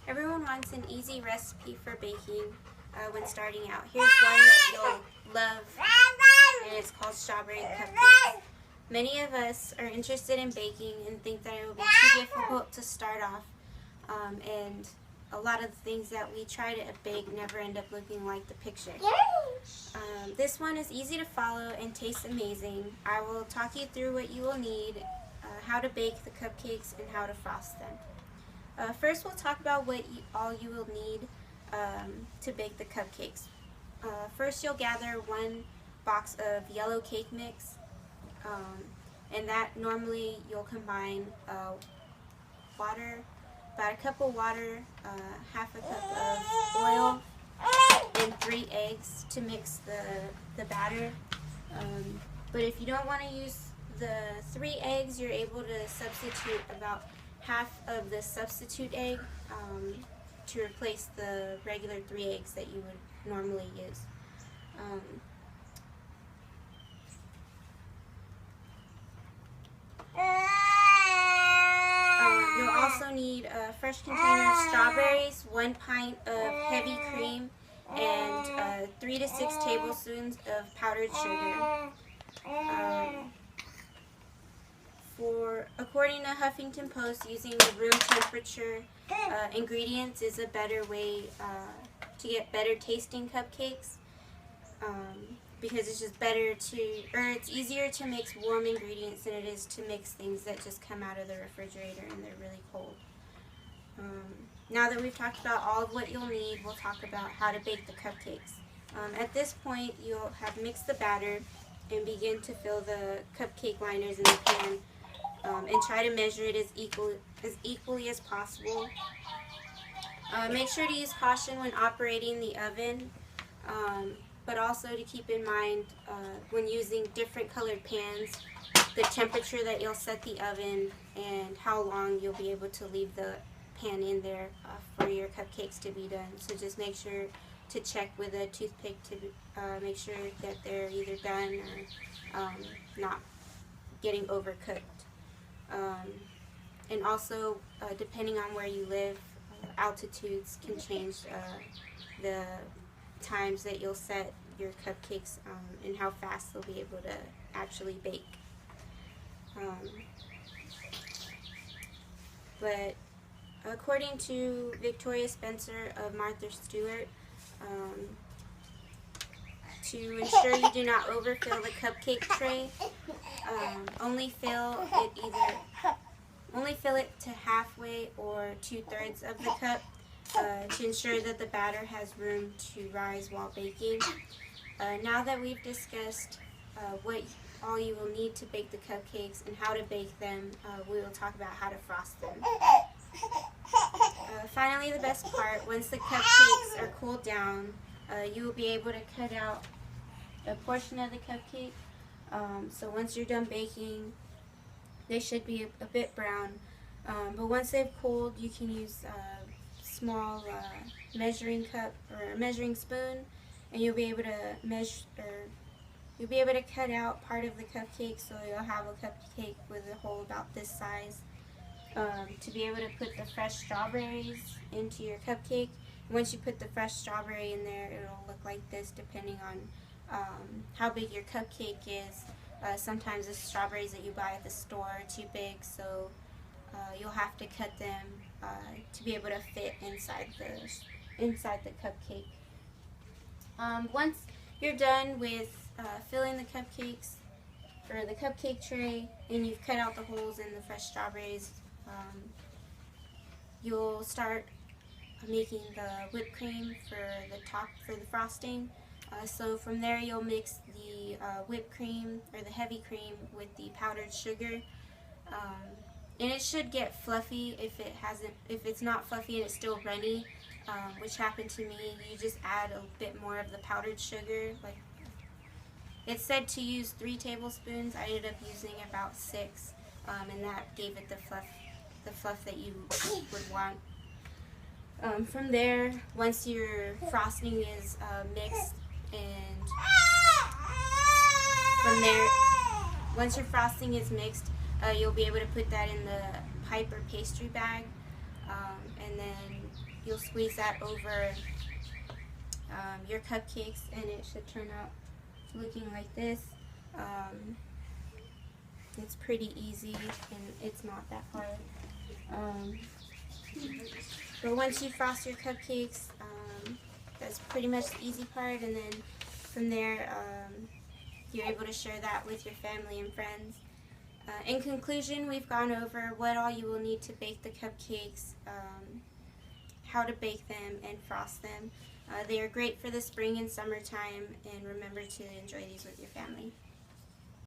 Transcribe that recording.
Everyone wants an easy recipe for baking when starting out. Here's one that you'll love, and it's called strawberry cupcakes. Many of us are interested in baking and think that it will be too difficult to start off, and a lot of the things that we try to bake never end up looking like the picture. This one is easy to follow and tastes amazing. I will talk you through what you will need, how to bake the cupcakes, and how to frost them. First, we'll talk about all you will need to bake the cupcakes. First, you'll gather 1 box of yellow cake mix, and that normally you'll combine water, about a cup of water, half a cup of oil, and 3 eggs to mix the batter. But if you don't want to use the 3 eggs, you're able to substitute about half of the substitute egg to replace the regular 3 eggs that you would normally use. You'll also need a fresh container of strawberries, 1 pint of heavy cream, and 3 to 6 tablespoons of powdered sugar. According to Huffington Post, using the room temperature ingredients is a better way to get better tasting cupcakes, because it's just it's easier to mix warm ingredients than it is to mix things that just come out of the refrigerator and they're really cold. Now that we've talked about all of what you'll need, we'll talk about how to bake the cupcakes. At this point, you'll have mixed the batter and begin to fill the cupcake liners in the pan. And try to measure it as equally as possible. Make sure to use caution when operating the oven, but also to keep in mind when using different colored pans, the temperature that you'll set the oven and how long you'll be able to leave the pan in there for your cupcakes to be done. So just make sure to check with a toothpick to make sure that they're either done or not getting overcooked. And also, depending on where you live, altitudes can change the times that you'll set your cupcakes and how fast they'll be able to actually bake. But according to Victoria Spencer of Martha Stewart, to ensure you do not overfill the cupcake tray, only fill it to halfway or 2/3 of the cup to ensure that the batter has room to rise while baking. Now that we've discussed what all you will need to bake the cupcakes and how to bake them, we will talk about how to frost them. Finally, the best part, once the cupcakes are cooled down, you will be able to cut out a portion of the cupcake. So once you're done baking, they should be a bit brown. But once they've cooled, you can use a small measuring cup or a measuring spoon, and you'll be able to cut out part of the cupcake, so you'll have a cupcake with a hole about this size. To be able to put the fresh strawberries into your cupcake. Once you put the fresh strawberry in there, it'll look like this depending on how big your cupcake is. Sometimes the strawberries that you buy at the store are too big, so you'll have to cut them to be able to fit inside the cupcake. Once you're done with filling the cupcakes or the cupcake tray, and you've cut out the holes in the fresh strawberries, you'll start making the whipped cream for the frosting. So from there, you'll mix the whipped cream or the heavy cream with the powdered sugar, and it should get fluffy. If it's not fluffy and it's still runny, which happened to me, you just add a bit more of the powdered sugar. Like it said to use 3 tablespoons. I ended up using about 6, and that gave it the fluff that you would want. From there, once your frosting is mixed, and from there, once your frosting is mixed, you'll be able to put that in the pipe or pastry bag, and then you'll squeeze that over your cupcakes, and it should turn out looking like this. It's pretty easy, and it's not that hard. But once you frost your cupcakes, that's pretty much the easy part, and then from there you're able to share that with your family and friends. In conclusion, we've gone over what all you will need to bake the cupcakes, how to bake them and frost them. They are great for the spring and summertime, and remember to enjoy these with your family.